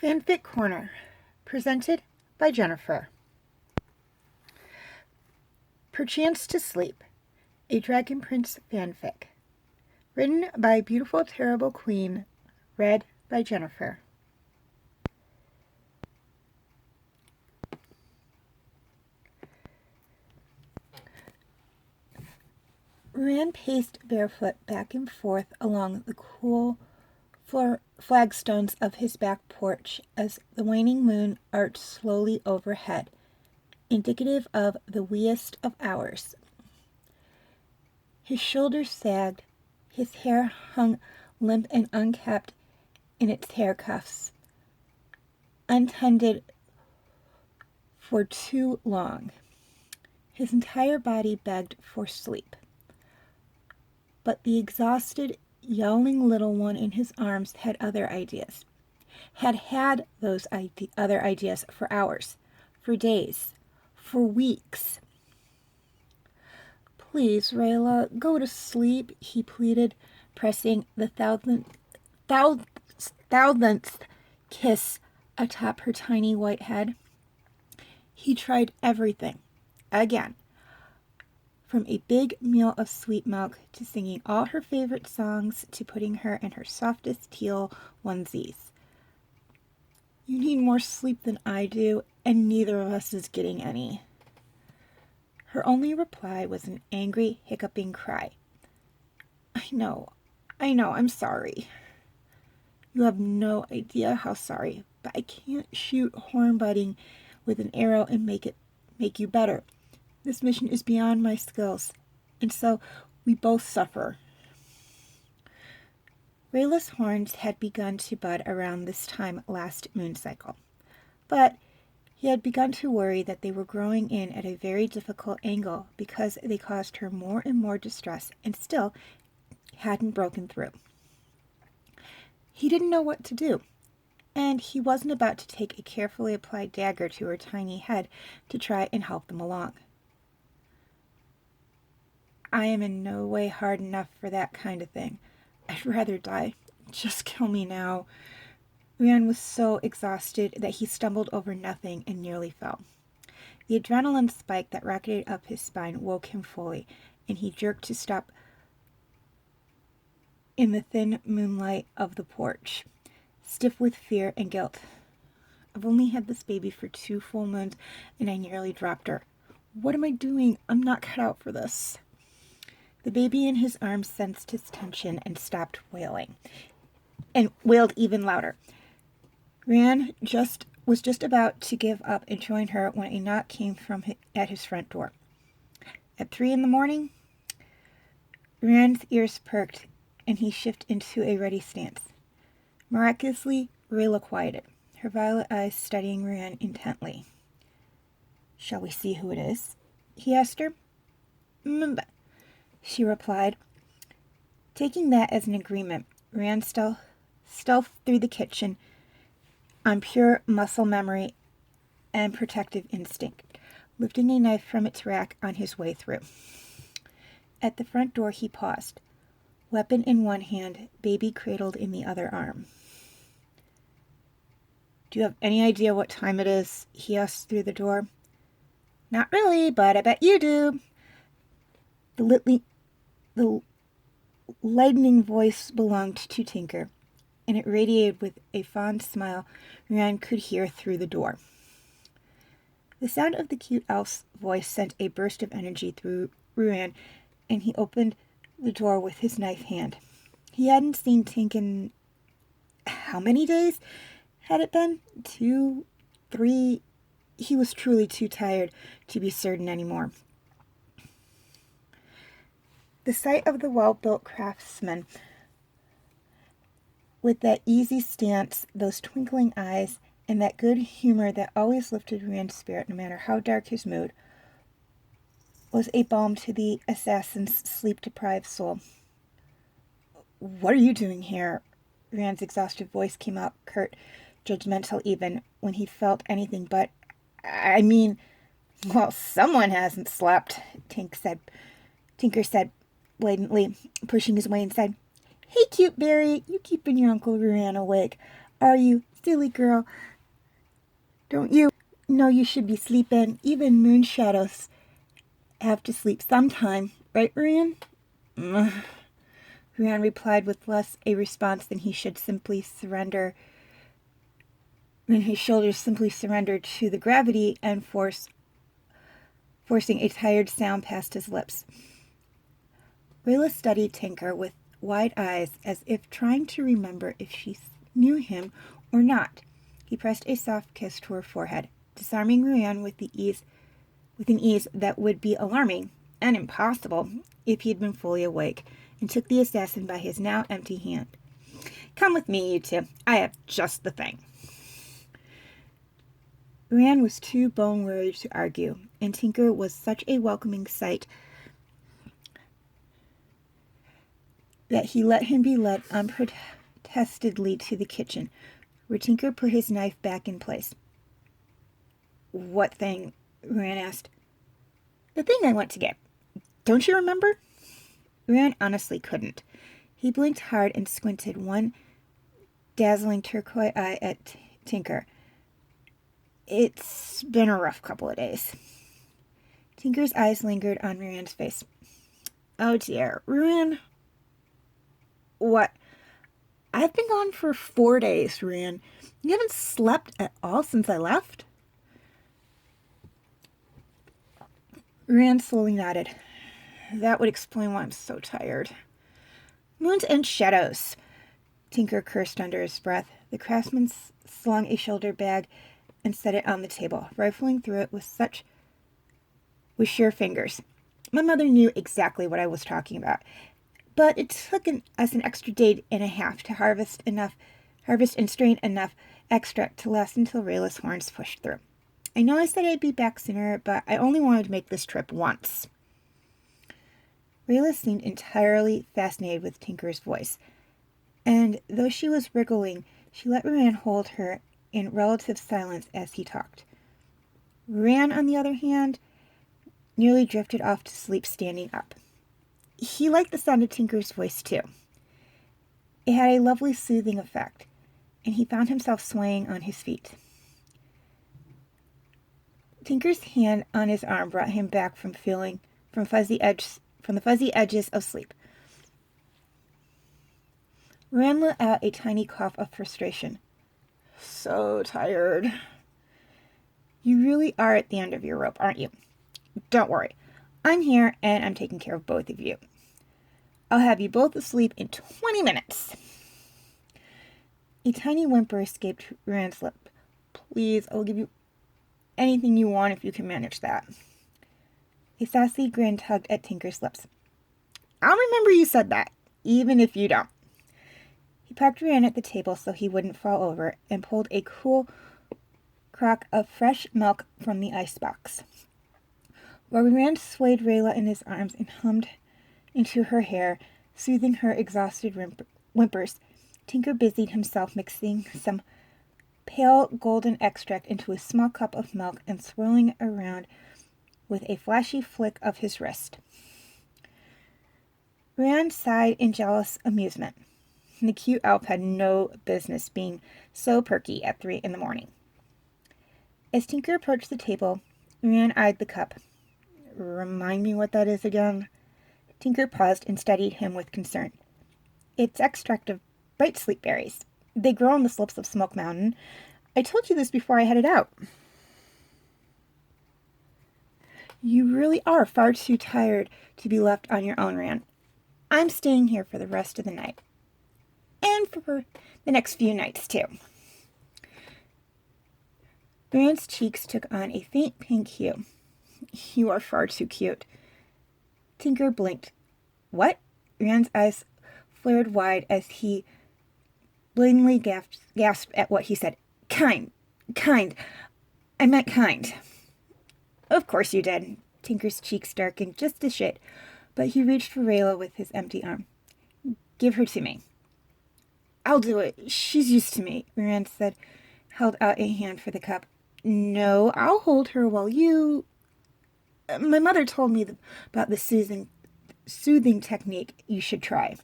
Fanfic Corner, presented by Jennifer. Perchance to Sleep, a Dragon Prince fanfic. Written by Beautiful Terrible Queen, read by Jennifer. Rand paced barefoot back and forth along the cool flagstones of his back porch as the waning moon arched slowly overhead, indicative of the weeest of hours. His shoulders sagged, his hair hung limp and unkempt in its hair cuffs, untended for too long. His entire body begged for sleep. But the exhausted, yowling little one in his arms had other ideas. Had those other ideas for hours, for days, for weeks. "Please, Rayla, go to sleep," he pleaded, pressing the thousandth kiss atop her tiny white head. He tried everything, again, from a big meal of sweet milk to singing all her favorite songs to putting her in her softest teal onesies. "You need more sleep than I do, and neither of us is getting any." Her only reply was an angry, hiccuping cry. I know, I'm sorry." "You have no idea how sorry, but I can't shoot hornbudding with an arrow and make you better. This mission is beyond my skills, and so we both suffer." Rayla's horns had begun to bud around this time last moon cycle, but he had begun to worry that they were growing in at a very difficult angle because they caused her more and more distress and still hadn't broken through. He didn't know what to do, and he wasn't about to take a carefully applied dagger to her tiny head to try and help them along. "I am in no way hard enough for that kind of thing. I'd rather die. Just kill me now." Rand was so exhausted that he stumbled over nothing and nearly fell. The adrenaline spike that rocketed up his spine woke him fully, and he jerked to stop in the thin moonlight of the porch, stiff with fear and guilt. "I've only had this baby for 2 full moons, and I nearly dropped her. What am I doing? I'm not cut out for this." The baby in his arms sensed his tension and stopped wailing, and wailed even louder. Rand was just about to give up and join her when a knock came at his front door. At 3 a.m, Rand's ears perked, and he shifted into a ready stance. Miraculously, Rayla quieted, her violet eyes studying Rand intently. "Shall we see who it is?" he asked her. "Mba," she replied. Taking that as an agreement, Rand stealthed through the kitchen on pure muscle memory and protective instinct, lifting a knife from its rack on his way through. At the front door he paused, weapon in one hand, baby cradled in the other arm. "Do you have any idea what time it is?" he asked through the door. "Not really, but I bet you do." The lightning voice belonged to Tinker, and it radiated with a fond smile Rand could hear through the door. The sound of the cute elf's voice sent a burst of energy through Rand, and he opened the door with his knife hand. He hadn't seen Tink in how many days had it been? 2, 3? He was truly too tired to be certain anymore. The sight of the well-built craftsman with that easy stance, those twinkling eyes, and that good humor that always lifted Rand's spirit no matter how dark his mood, was a balm to the assassin's sleep-deprived soul. "What are you doing here?" Rand's exhausted voice came out curt, judgmental even, when he felt anything but, well, someone hasn't slept," Tinker said blatantly, pushing his way inside. "Hey, cute Barry, you keeping your Uncle Rand awake. are you? Silly girl. Don't you know you should be sleeping? Even moon shadows have to sleep sometime. Right, Ryan? Ryan replied with less a response than his shoulders simply surrendered to the gravity and forcing a tired sound past his lips. Rayla studied Tinker with wide eyes as if trying to remember if she knew him or not. He pressed a soft kiss to her forehead, disarming Ryan with an ease that would be alarming and impossible if he had been fully awake, and took the assassin by his now empty hand. Come with me, you two. I have just the thing. Ryan was too bone-weary to argue, and Tinker was such a welcoming sight that he let him be led unprotestedly to the kitchen, where Tinker put his knife back in place. What thing? Ryan asked. The thing I went to get. Don't you remember? Ryan honestly couldn't. He blinked hard and squinted one dazzling turquoise eye at Tinker. It's been a rough couple of days. Tinker's eyes lingered on Ryan's face. Oh dear, Ryan. What? I've been gone for 4 days, Ryan. You haven't slept at all since I left? Ryan slowly nodded. That would explain why I'm so tired. Moons and shadows, Tinker cursed under his breath. The craftsman slung a shoulder bag and set it on the table, rifling through it with sure fingers. My mother knew exactly what I was talking about, but it took us an extra day and a half to harvest and strain enough extract to last until Rayla's horns pushed through. I know I said I'd be back sooner, but I only wanted to make this trip once. Rayla seemed entirely fascinated with Tinker's voice, and though she was wriggling, she let Ryan hold her in relative silence as he talked. Ryan, on the other hand, nearly drifted off to sleep standing up. He liked the sound of Tinker's voice, too. It had a lovely soothing effect, and he found himself swaying on his feet. Tinker's hand on his arm brought him back from the fuzzy edges of sleep. Ryan let out a tiny cough of frustration. So tired. You really are at the end of your rope, aren't you? Don't worry. I'm here, and I'm taking care of both of you. I'll have you both asleep in 20 minutes. A tiny whimper escaped Rand's lip. Please, I'll give you anything you want if you can manage that. A saucy grin tugged at Tinker's lips. I'll remember you said that, even if you don't. He parked Rand at the table so he wouldn't fall over and pulled a cool crock of fresh milk from the icebox. While Rand swayed Rayla in his arms and hummed into her hair, soothing her exhausted whimpers, Tinker busied himself mixing some pale golden extract into a small cup of milk and swirling around with a flashy flick of his wrist. Rand sighed in jealous amusement. The cute elf had no business being so perky at 3 a.m. As Tinker approached the table, Rand eyed the cup. Remind me what that is again? Tinker paused and studied him with concern. It's extract of bright sleep berries. They grow on the slopes of Smoke Mountain. I told you this before I headed out. You really are far too tired to be left on your own, Rand. I'm staying here for the rest of the night. And for the next few nights, too. Rand's cheeks took on a faint pink hue. You are far too cute. Tinker blinked. What? Rand's eyes flared wide as he blatantly gasped at what he said. Kind. I meant kind. Of course you did. Tinker's cheeks darkened just a shade, but he reached for Rayla with his empty arm. Give her to me. I'll do it. She's used to me, Rand said, held out a hand for the cup. No, I'll hold her while you... My mother told me about the soothing technique you should try.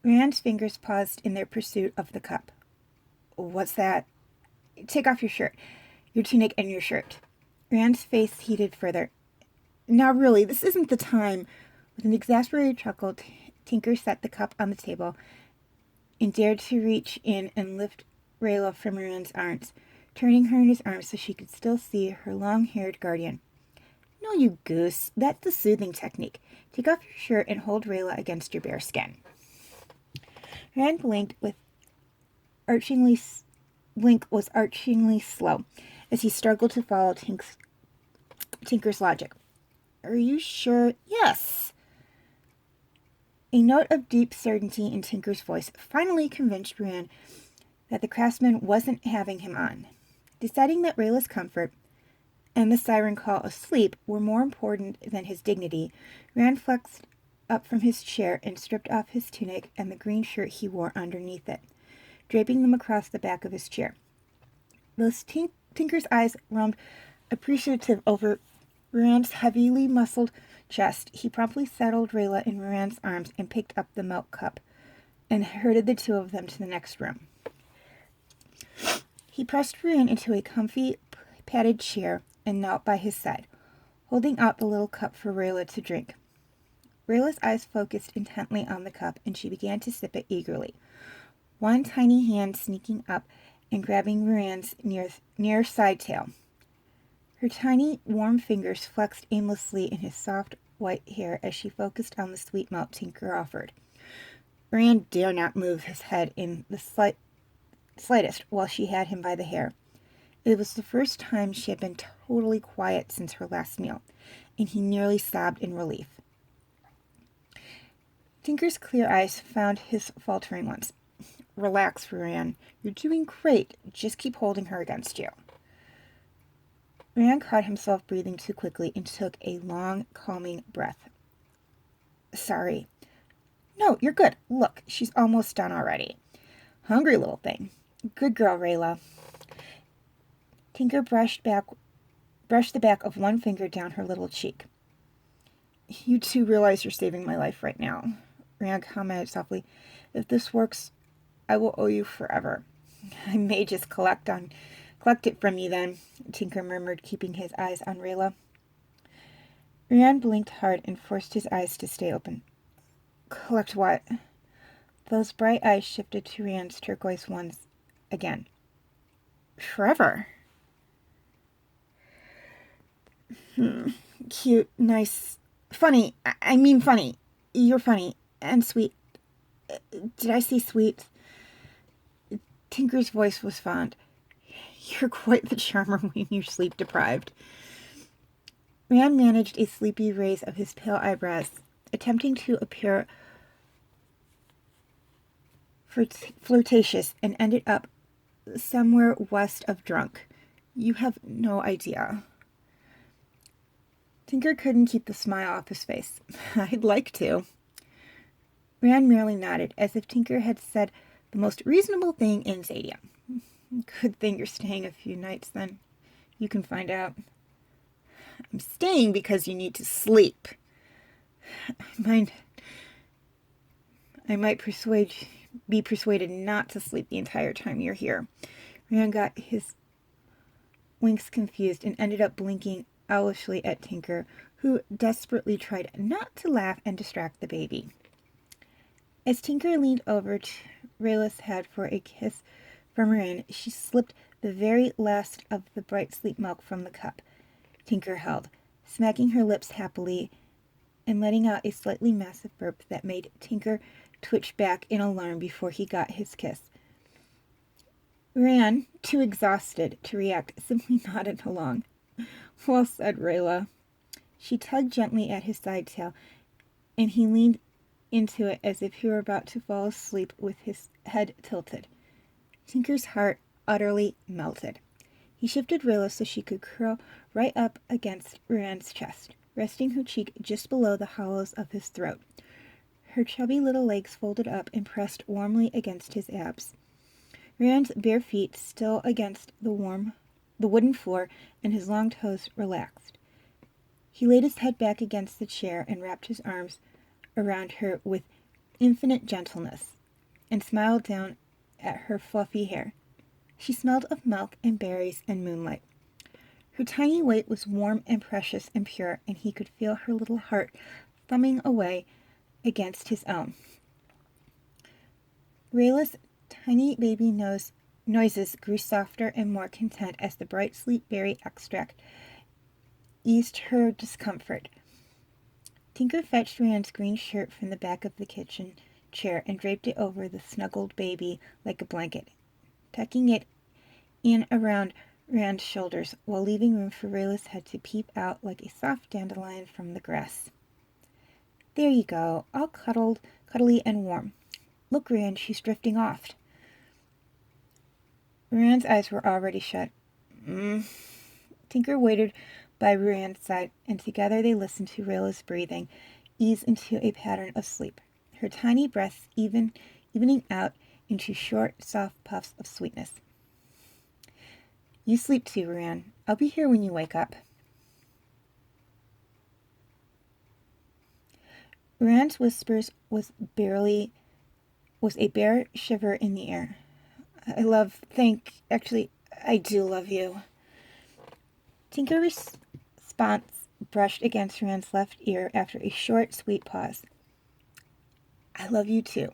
Rand's fingers paused in their pursuit of the cup. What's that? Take off your shirt, your tunic and your shirt. Rand's face heated further. Now really, this isn't the time. With an exasperated chuckle, Tinker set the cup on the table and dared to reach in and lift Rayla from Rand's arms, turning her in his arms so she could still see her long-haired guardian. No, you goose. That's the soothing technique. Take off your shirt and hold Rayla against your bare skin. Rand blinked with blink was archingly slow as he struggled to follow Tinker's logic. Are you sure? Yes. A note of deep certainty in Tinker's voice finally convinced Rand that the craftsman wasn't having him on. Deciding that Rayla's comfort and the siren call of sleep were more important than his dignity, Rand flexed up from his chair and stripped off his tunic and the green shirt he wore underneath it, draping them across the back of his chair. Those Tinker's eyes roamed appreciative over Rand's heavily muscled chest. He promptly settled Rayla in Rand's arms and picked up the milk cup and herded the two of them to the next room. He pressed Rand into a comfy, padded chair and knelt by his side, holding out the little cup for Rayla to drink. Rayla's eyes focused intently on the cup, and she began to sip it eagerly, one tiny hand sneaking up and grabbing Rand's near side tail. Her tiny, warm fingers flexed aimlessly in his soft, white hair as she focused on the sweet milk Tinker offered. Rand dare not move his head in the slightest while she had him by the hair. It was the first time she had been totally quiet since her last meal, and he nearly sobbed in relief. Tinker's clear eyes found his faltering ones. Relax, Rand. You're doing great. Just keep holding her against you. Rand caught himself breathing too quickly and took a long, calming breath. Sorry. No, you're good. Look, she's almost done already. Hungry little thing. Good girl, Rayla. Tinker brushed the back of one finger down her little cheek. You two realize you're saving my life right now, Rand commented softly. If this works, I will owe you forever. I may just collect it from you then, Tinker murmured, keeping his eyes on Rayla. Rand blinked hard and forced his eyes to stay open. Collect what? Those bright eyes shifted to Rand's turquoise ones again. Forever. Cute, nice, funny. I mean funny. You're funny and sweet. Did I say sweet? Tinker's voice was fond. You're quite the charmer when you're sleep-deprived. Rand managed a sleepy raise of his pale eyebrows, attempting to appear flirtatious, and ended up somewhere west of drunk. You have no idea. Tinker couldn't keep the smile off his face. I'd like to. Rand merely nodded, as if Tinker had said the most reasonable thing in Zadia. Good thing you're staying a few nights, then. You can find out. I'm staying because you need to sleep. I might be persuaded not to sleep the entire time you're here. Rand got his winks confused and ended up blinking owlishly at Tinker, who desperately tried not to laugh and distract the baby. As Tinker leaned over to Rayla's head for a kiss from Rand, she slipped the very last of the bright sleep milk from the cup Tinker held, smacking her lips happily and letting out a slightly massive burp that made Tinker twitch back in alarm before he got his kiss. Rand, too exhausted to react, simply nodded along. Well said, Rayla. She tugged gently at his side tail, and he leaned into it as if he were about to fall asleep with his head tilted. Tinker's heart utterly melted. He shifted Rayla so she could curl right up against Rand's chest, resting her cheek just below the hollows of his throat. Her chubby little legs folded up and pressed warmly against his abs. Rand's bare feet still against the wooden floor, and his long toes relaxed. He laid his head back against the chair and wrapped his arms around her with infinite gentleness, and smiled down at her fluffy hair. She smelled of milk and berries and moonlight. Her tiny weight was warm and precious and pure, and he could feel her little heart thumbing away against his own. Rayla's tiny baby noises grew softer and more content as the bright sleep berry extract eased her discomfort. Tinker fetched Rand's green shirt from the back of the kitchen chair and draped it over the snuggled baby like a blanket, tucking it in around Rand's shoulders while leaving room for Rayla's head to peep out like a soft dandelion from the grass. There you go, all cuddly and warm. Look, Rand, she's drifting off. Rand's eyes were already shut. Tinker waited by Rand's side, and together they listened to Rayla's breathing ease into a pattern of sleep, her tiny breaths evening out into short, soft puffs of sweetness. You sleep too, Rand. I'll be here when you wake up. Rand's whispers was a bare shiver in the air. I do love you. Tinker's response brushed against Rand's left ear after a short, sweet pause. I love you too.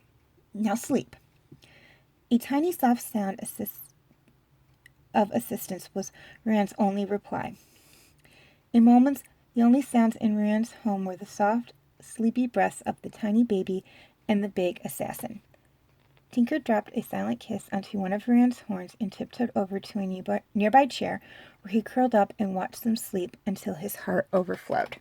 Now sleep. A tiny soft sound of assistance was Rand's only reply. In moments, the only sounds in Rand's home were the soft, sleepy breaths of the tiny baby and the big assassin. Tinker dropped a silent kiss onto one of Rand's horns and tiptoed over to a nearby chair where he curled up and watched them sleep until his heart overflowed.